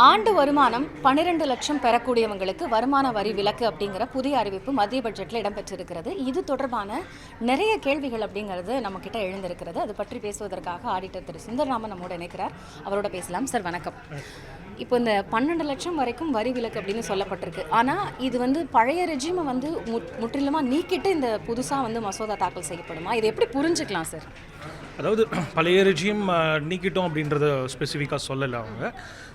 ஆண்டு வருமானம் 12 லட்சம் பெறக்கூடியவங்களுக்கு வருமான வரி விலக்கு அப்படிங்கிற புதிய அறிவிப்பு மத்திய பட்ஜெட்டில் இடம்பெற்றிருக்கிறது. இது தொடர்பான நிறைய கேள்விகள் அப்படிங்கிறது நம்மக்கிட்ட எழுந்திருக்கிறது. அது பற்றி பேசுவதற்காக ஆடிட்டர் திரு சுந்தரராமன் நம்மோட இணைக்கிறார். அவரோட பேசலாம். சார் வணக்கம். இப்போ இந்த 12 லட்சம் வரைக்கும் வரி விலக்கு அப்படின்னு சொல்லப்பட்டிருக்கு. ஆனால் இது பழைய ரெஜிமை முற்றிலுமாக நீக்கிட்டு இந்த புதுசாக மசோதா தாக்கல் செய்யப்படுமா? இதை எப்படி புரிஞ்சுக்கலாம் சார்? அதாவது பழைய ரெஜிம் நீக்கிட்டோம் அப்படின்றத ஸ்பெசிஃபிக்காக சொல்லலை அவங்க.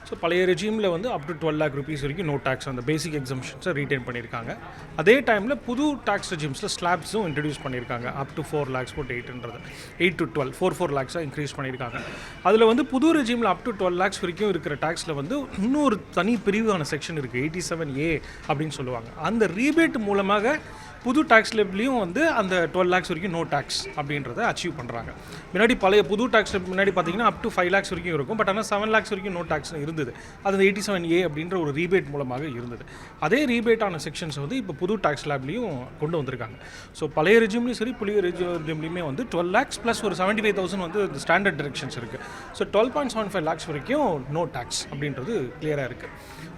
ஸோ பழைய ரெஜிமில் அப் டு 12 lakh rupees வரைக்கும் நோ டேக்ஸ் அந்த பேசிக் எக்ஸம்ஷன்ஸை ரீட்டைன் பண்ணியிருக்காங்க. அதே டைமில் புது டேக்ஸ் ரெஜிம்ஸில் ஸ்லாப்ஸும் இன்ட்ரடியூஸ் பண்ணியிருக்காங்க. அப் டு 4 lakhs போட்டு 8 to 12 4 lakhs இன்க்ரீஸ் பண்ணியிருக்காங்க. அதில் புது ரெஜிமில் அப் டு 12 lakhs வரைக்கும் இருக்கிற டேக்ஸில் இன்னொரு தனி பிரிவான செக்ஷன் இருக்குது, 87A அப்படின்னு சொல்லுவாங்க. அந்த ரீபேட் மூலமாக புது டேக்ஸ் லெப்லையும் அந்த 12 lakhs வரைக்கும் நோ டேக்ஸ் அப்படின்றத அச்சீவ் பண்ணுறாங்க. முன்னாடி பழைய புது டேக்ஸ் முன்னாடி பார்த்தீங்கன்னா அப் டு 5 lakhs வரைக்கும் இருக்கும். பட் ஆனால் 7 lakhs வரைக்கும் நோ டேக்ஸ் இருந்தது. அது 87A அப்படின்ற ஒரு ரீபேட் மூலமாக இருந்தது. அதே ரீபேட்டான செக்ஷன்ஸ் இப்போ புது டேக்ஸ் லேப்லையும் கொண்டு வந்திருக்காங்க. ஸோ பழைய ரெஜிம்லையும் சரி புதிய ரெஜிம்லையுமே 12 lakhs ப்ளஸ் ஒரு 75,000 ஸ்டாண்டர்ட் டிரெக்ஷன்ஸ் இருக்குது. ஸோ 12.75 lakhs வரைக்கும் நோ டேக்ஸ் அப்படின்றது கிளியராக இருக்குது.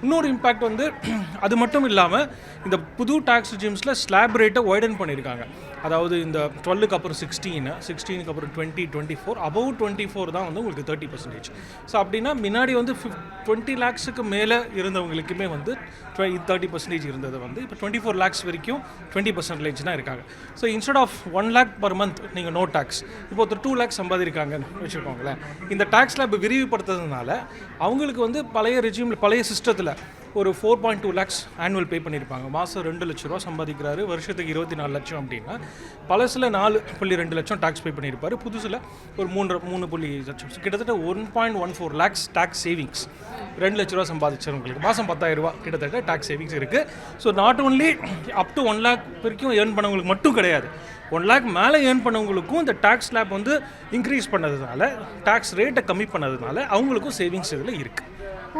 இன்னொரு இம்பேக்ட் அது மட்டும் இல்லாமல் இந்த புது டேக்ஸ் ரெஜிம்ஸில் ஸ்லாப் ரேட்டை வைடன் பண்ணியிருக்காங்க. அதாவது இந்த 12க்கு அப்புறம் 16க்கு அப்புறம் 20, 24 above 24 தான் உங்களுக்கு 30%. ஸோ அப்படின்னா முன்னாடி 20 lakhsக்கு மேலே இருந்தவங்களுக்குமே 30% இருந்தது இப்போ 24 lakhs வரைக்கும் 20% தான் இருக்காங்க. So instead of 1 lakh per month நீங்கள் நோ டேக்ஸ் இப்போ ஒருத்தர் 2 lakhs சம்பாதிருக்காங்கன்னு வச்சுருக்கோங்களேன். இந்த டேக்ஸ் ஸ்லாப் விரிவுபடுத்துறதுனால அவங்களுக்கு பழைய ரெஜிமில் பழைய சிஸ்டத்தில் ஒரு 4.2 lakhs ஆனுவல் பே பண்ணியிருப்பாங்க. மாதம் 2 லட்ச ரூபா சம்பாதிக்கிறாரு, வருஷத்துக்கு 24 லட்சம் அப்படின்னா பழசில் 4.2 லட்சம் டேக்ஸ் பே பண்ணியிருப்பார், புதுசில் ஒரு 3.3 லட்சம், கிட்டத்தட்ட 1.14 lakhs டேக்ஸ் சேவிங்ஸ். 2 லட்ச ரூபா சம்பாதிச்சவங்களுக்கு மாதம் 10,000 ரூபா கிட்டத்தட்ட டேக்ஸ் சேவிங்ஸ் இருக்குது. So not only up to 1 lakh வரைக்கும் ஏர்ன் பண்ணவங்களுக்கு மட்டும் கிடையாது, 1 lakh மேலே ஏர்ன் பண்ணவங்களுக்கும் இந்த டேக்ஸ் ஸ்லாப் இன்க்ரீஸ் பண்ணதுனால, டேக்ஸ் ரேட்டை கம்மி பண்ணதுனால அவங்களுக்கும் சேவிங்ஸ் இதில் இருக்குது.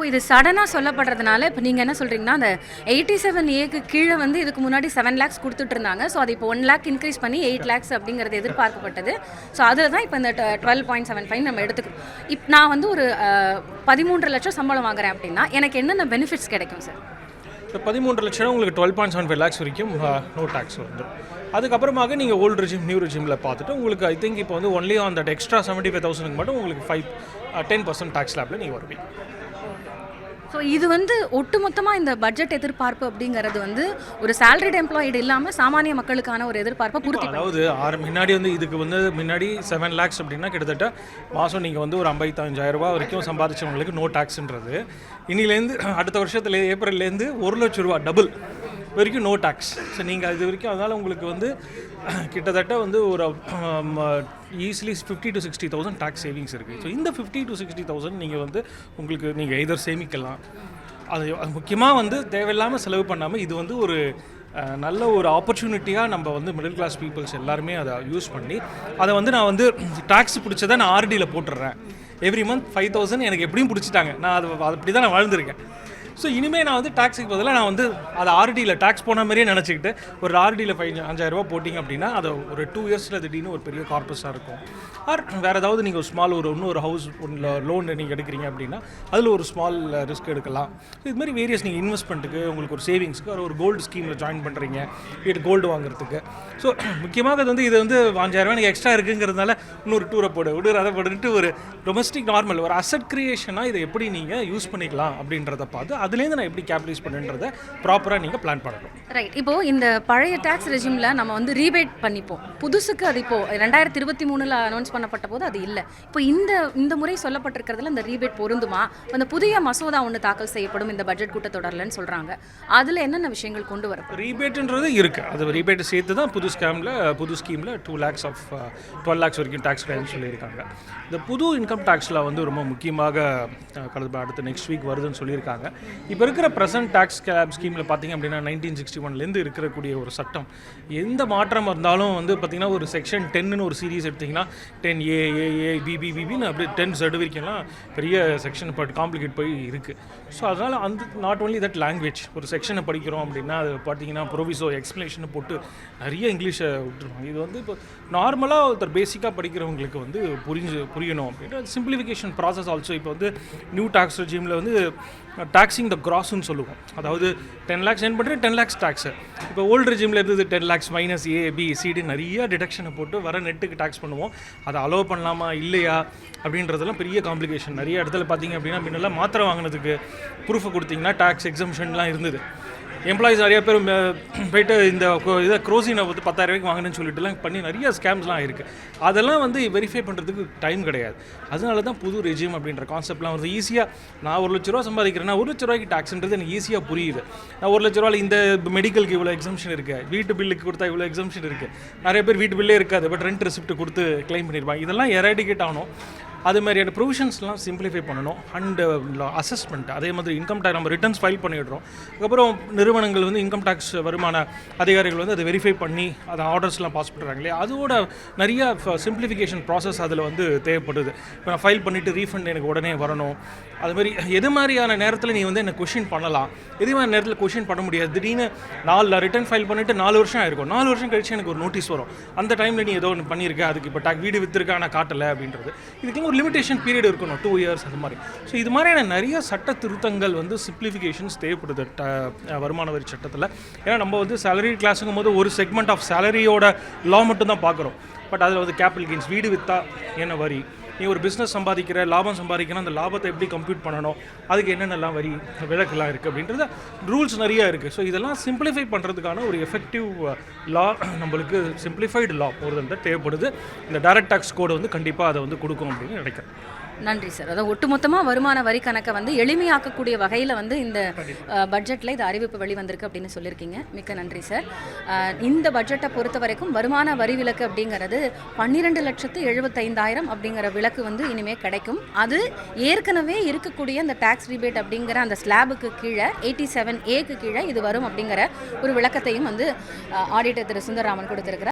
இது சடனாக சொல்லப்படுறதுனால இப்போ நீங்கள் என்ன சொல்கிறீங்கன்னா, அந்த 87Aக்கு கீழே இதுக்கு முன்னாடி 7 lakhs கொடுத்துட்டு இருந்தாங்க. ஸோ அது இப்போ 1 lakh இன்க்ரீஸ் பண்ணி 8 lakhs அப்படிங்கிறது எதிர்பார்க்கப்பட்டது. ஸோ அதில் தான் இப்போ இந்த 12.75 நம்ம எடுத்துக்கணும். இப்போ நான் ஒரு 13 லட்சம் சம்பளம் வாங்குறேன் அப்படின்னா எனக்கு என்னென்ன பெனிஃபிட்ஸ் கிடைக்கும் சார்? இப்போ 13 லட்சம் உங்களுக்கு 12.75 lakhs வரைக்கும் நோ டேக்ஸ் வந்துடும். அதுக்கப்புறமாக நீங்கள் ஓல்டு ரெஜிம் நியூ ரெஜிமில் பார்த்துட்டு உங்களுக்கு ஐ திங்க் இப்போ ஒன்லி ஆன் தட் எக்ஸ்ட்ரா 75,000க்கு மட்டும் உங்களுக்கு 10% டேக்ஸ் ஸ்லாப்பில் நீங்கள் வருவீங்க. ஸோ இது ஒட்டுமொத்தமாக இந்த பட்ஜெட் எதிர்பார்ப்பு அப்படிங்கிறது ஒரு சேலரிட் எம்ப்ளாய்டு இல்லாமல் சாமானிய மக்களுக்கான ஒரு எதிர்பார்ப்பை பூர்த்தி. அதாவது முன்னாடி இதுக்கு முன்னாடி 7 lakhs அப்படின்னா கிட்டத்தட்ட மாதம் நீங்கள் ஒரு 55,000 ரூபா வரைக்கும் சம்பாதிச்சவங்களுக்கு நோ டேக்ஸ்ன்றது இனிலேருந்து அடுத்த வருஷத்துல ஏப்ரல்லேருந்து 1 லட்ச ரூபா டபுள் வரைக்கும் நோ டேக்ஸ். ஸோ நீங்கள் இது வரைக்கும் அதனால் உங்களுக்கு கிட்டத்தட்ட ஒரு ஈஸிலி 50,000 to 60,000 டேக்ஸ் சேவிங்ஸ் இருக்குது. ஸோ இந்த 50,000 to 60,000 நீங்கள் உங்களுக்கு நீங்கள் எதர் சேமிக்கலாம். அது முக்கியமாக தேவையில்லாமல் செலவு பண்ணாமல் இது ஒரு நல்ல ஒரு ஆப்பர்ச்சுனிட்டியாக நம்ம மிடில் கிளாஸ் பீப்புள்ஸ் எல்லாருமே அதை யூஸ் பண்ணி அதை நான் டேக்ஸ் பிடிச்சதை நான் ஆர்டியில் போட்டுடுறேன். எவ்ரி மந்த் 5,000 எனக்கு எப்படியும் பிடிச்சிட்டாங்க, நான் அப்படி தான் நான் வாழ்ந்துருக்கேன். ஸோ இனிமேல் நான் டேக்ஸுக்கு பதிலாக நான் அதை ஆர்டியில் டேக்ஸ் போன மாதிரியே நினச்சிக்கிட்டு ஒரு ஆர்டியில் 5,000 ரூபா போட்டிங்க அப்படின்னா அதை ஒரு 2 yearsல திடீர்னு ஒரு பெரிய கார்பஸாக இருக்கும். ஆர் வேறு ஏதாவது நீங்கள் ஸ்மால் இன்னொரு ஹவுஸ் லோன் நீங்கள் எடுக்கிறீங்க அப்படின்னா அதில் ஒரு ஸ்மால் ரிஸ்க் எடுக்கலாம். ஸோ இது மாதிரி வேரியஸ் நீங்கள் இன்வெஸ்ட்மெண்ட்டுக்கு உங்களுக்கு ஒரு சேவிங்ஸ்க்கு ஒரு கோல்டு ஸ்கீமில் ஜாயின் பண்ணுறீங்க வீட்டு கோல்டு வாங்குறதுக்கு. ஸோ முக்கியமாக இது இது 5,000 ரூபா நீங்கள் எக்ஸ்ட்ரா இருக்குங்கிறதுனால இன்னொரு டூரை அதை போட்டுட்டு ஒரு டொமஸ்டிக் நார்மல் ஒரு அசட் கிரியேஷனாக இதை எப்படி நீங்கள் யூஸ் பண்ணிக்கலாம் அப்படின்றத பார்த்து அதுலேருந்து நான் எப்படி கேபிட்டலைஸ் பண்ணுன்றதை ப்ராப்பராக நீங்கள் பிளான் பண்ணணும். ரைட். இப்போது இந்த பழைய டேக்ஸ் ரெஜிமில் நம்ம ரீபேட் பண்ணிப்போம், புதுசுக்கு அது இப்போது 2023 அனௌன்ஸ் பண்ணப்பட்ட போது அது இல்லை. இப்போ இந்த முறை சொல்லப்பட்டிருக்கிறதுல இந்த ரீபேட் பொருந்துமா? அந்த புதிய மசோதா தாக்கல் செய்யப்படும் இந்த பட்ஜெட் கூட்டத்தொடரில்னு சொல்கிறாங்க. அதில் என்னென்ன விஷயங்கள் கொண்டு வரும்? ரீபேட்டுன்றது இருக்குது, அது ரீபேட்டை சேர்த்து தான் புது ஸ்கீமில் 2 lakhs of 12 lakhs வரைக்கும் டேக்ஸ் கிளைம் சொல்லியிருக்காங்க. இந்த புது இன்கம் டேக்ஸில் ரொம்ப முக்கியமாக அடுத்த நெக்ஸ்ட் வீக் வருதுன்னு சொல்லியிருக்காங்க. இப்போ இருக்கிற ப்ரெசன்ட் டேக்ஸ் ஸ்கீமில் பார்த்தீங்க அப்படின்னா 1961 இருக்கக்கூடிய ஒரு சட்டம் எந்த மாற்றம் இருந்தாலும் பார்த்திங்கன்னா ஒரு செக்ஷன் 10ன்னு ஒரு சீரீஸ் எடுத்திங்கன்னா 10A AA BBBன்னு அப்படி 10Z வரைக்கும்லாம் பெரிய செக்ஷன் காம்ப்ளிகேட் போய் இருக்குது. ஸோ அதனால் நாட் ஓன்லி தட் லாங்குவேஜ் ஒரு செக்ஷனை படிக்கிறோம் அப்படின்னா அது பார்த்தீங்கன்னா ப்ரொவிசோ எக்ஸ்ப்ளனேஷனை போட்டு நிறைய இங்கிலீஷை விட்டுருவாங்க. இது இப்போ நார்மலாக ஒருத்தர் பேசிக்காக படிக்கிறவங்களுக்கு புரியணும் அப்படின்னா சிம்பிளிஃபிகேஷன் ப்ராசஸ் ஆல்சோ இப்போ நியூ டாக்ஸ் ரெஜிமில் டாக்ஸிங் த கிராஸ்ன்னு சொல்லுவோம். அதாவது 10 lakhs ஏர்ன் பண்ணுறேன் 10 lakhs டேக்ஸு. இப்போ ஓல்டு ரெஜிமில் இருந்தது 10 lakhs மைனஸ் ABCD நிறைய டிடக்ஷனை போட்டு வர நெட்டுக்கு டேக்ஸ் பண்ணுவோம். அதை அலோவ் பண்ணலாமா இல்லையா அப்படின்றதெல்லாம் பெரிய காம்ப்ளிகேஷன். நிறைய இடத்துல பார்த்தீங்க அப்படின்னா முன்னெல்லாம் மாத்திரை வாங்கினதுக்கு ப்ரூஃபை கொடுத்தீங்கன்னா டேக்ஸ் எக்ஸம்ஷன்லாம் இருந்தது. எம்ப்ளாயிஸ் நிறைய பேர் போய்ட்டு இந்த இதை க்ரோசினை வந்து 10,000 ரூபாய்க்கு வாங்கினேன்னு சொல்லிட்டுலாம் பண்ணி நிறைய ஸ்கேம்ஸ்லாம் இருக்குது. அதெல்லாம் வந்து வெரிஃபை பண்ணுறதுக்கு டைம் கிடையாது. அதனால தான் புது ரெஜிம் அப்படின்ற கான்செப்ட்லாம் வந்து ஈஸியாக நான் 1 லட்ச ரூபா சம்பாதிக்கிறேன்னா 1 லட்ச ரூபாய்க்கு டாக்ஸ்ன்றது எனக்கு ஈஸியாக புரியுது. நான் 1 லட்ச ரூபாயில் இந்த மெடிக்கலுக்கு இவ்வளோ எக்ஸம்ஷன் இருக்குது, வீட்டு பில்லுக்கு கொடுத்தா இவ்வளோ எக்ஸம்ஷன் இருக்குது. நிறைய பேர் வீட்டு பில்லே இருக்காது, பட் ரெண்ட் ரெசிப்ட் கொடுத்து கிளைம் பண்ணியிருப்பாங்க. இதெல்லாம் எராடிகேட் ஆகணும். அது மாதிரியான ப்ரொவிஷன்ஸ்லாம் சிம்பிளிஃபை பண்ணணும். அண்டு அசஸ்மெண்ட், அதே மாதிரி இன்கம் டேக்ஸ் நம்ம ரிட்டர்ன்ஸ் ஃபைல் பண்ணிடுறோம். அதுக்கப்புறம் நிறுவனங்கள் வந்து இன்கம் டேக்ஸ் வருமான அதிகாரிகள் வந்து அதை வெரிஃபை பண்ணி அதை ஆர்டர்ஸ்லாம் பாஸ் பண்ணுறாங்க இல்லையா, அதோட நிறைய சிம்பிளிஃபிகேஷன் ப்ராசஸ் அதில் வந்து தேவைப்படுது. இப்போ நான் ஃபைல் பண்ணிவிட்டு ரீஃபண்ட் எனக்கு உடனே வரணும். அதுமாதிரி எது மாதிரியான நேரத்தில் நீ வந்து எனக்கு கொஷின் பண்ணலாம், எது மாதிரி நேரத்தில் கொஷின் பண்ண முடியாது. திடீர்னு 4 ரிட்டர்ன் ஃபைல் பண்ணிவிட்டு 4 வருஷம் ஆயிருக்கும். 4 வருஷம் கழிச்சு எனக்கு ஒரு நோட்டீஸ் வரும். அந்த டைமில் நீ ஏதோ ஒன்று பண்ணியிருக்க, அதுக்கு இப்போ வீடு விற்றுருக்கா நான் காட்டலை அப்படின்றது. இதுக்கு ஒரு லிமிடேஷன் பீரியட் இருக்கணும், 2 years அது மாதிரி. ஸோ இது மாதிரியான நிறைய சட்ட திருத்தங்கள் வந்து சிம்பிளிஃபிகேஷன்ஸ் தேவைப்படுது வருமான வரி சட்டத்தில். ஏன்னா நம்ம வந்து சேலரி கிளாஸுங்கும் போது ஒரு செக்மெண்ட் ஆஃப் சேலரியோட லா மட்டும் தான் பார்க்குறோம். பட் அதில் வந்து கேபிட்டல் கெயின்ஸ், வீடு விற்றா என்ன வரி, நீ ஒரு பிஸ்னஸ் சம்பாதிக்கிற, லாபம் சம்பாதிக்கணும், அந்த லாபத்தை எப்படி கம்ப்யூட் பண்ணணும், அதுக்கு என்னென்னலாம் வரி விலக்கெல்லாம் இருக்குது அப்படின்றது ரூல்ஸ் நிறையா இருக்குது. ஸோ இதெல்லாம் சிம்பிளிஃபை பண்ணுறதுக்கான ஒரு எஃபெக்டிவ் லா, நம்மளுக்கு சிம்பிளிஃபைடு லா ஒரு தேவைப்படுது. இந்த டைரக்ட் டாக்ஸ் கோடு வந்து கண்டிப்பாக அதை வந்து கொடுக்கும் அப்படின்னு நினைக்கிறேன். நன்றி சார். அதாவது ஒட்டுமொத்தமாக வருமான வரி கணக்கை வந்து எளிமையாக்கக்கூடிய வகையில் வந்து இந்த பட்ஜெட்டில் இது அறிவிப்பு வெளிவந்திருக்கு அப்படின்னு சொல்லியிருக்கீங்க. மிக்க நன்றி சார். இந்த பட்ஜெட்டை பொறுத்த வரைக்கும் வருமான வரி விலக்கு அப்படிங்கிறது 12,75,000 அப்படிங்கிற விலக்கு வந்து இனிமேல் கிடைக்கும். அது ஏற்கனவே இருக்கக்கூடிய அந்த டேக்ஸ் ரிபேட் அப்படிங்கிற அந்த ஸ்லாபுக்கு கீழே 87A கீழே இது வரும் அப்படிங்கிற ஒரு விளக்கத்தையும் வந்து ஆடிட்டர் திரு சுந்தரராமன் கொடுத்திருக்கிறார்.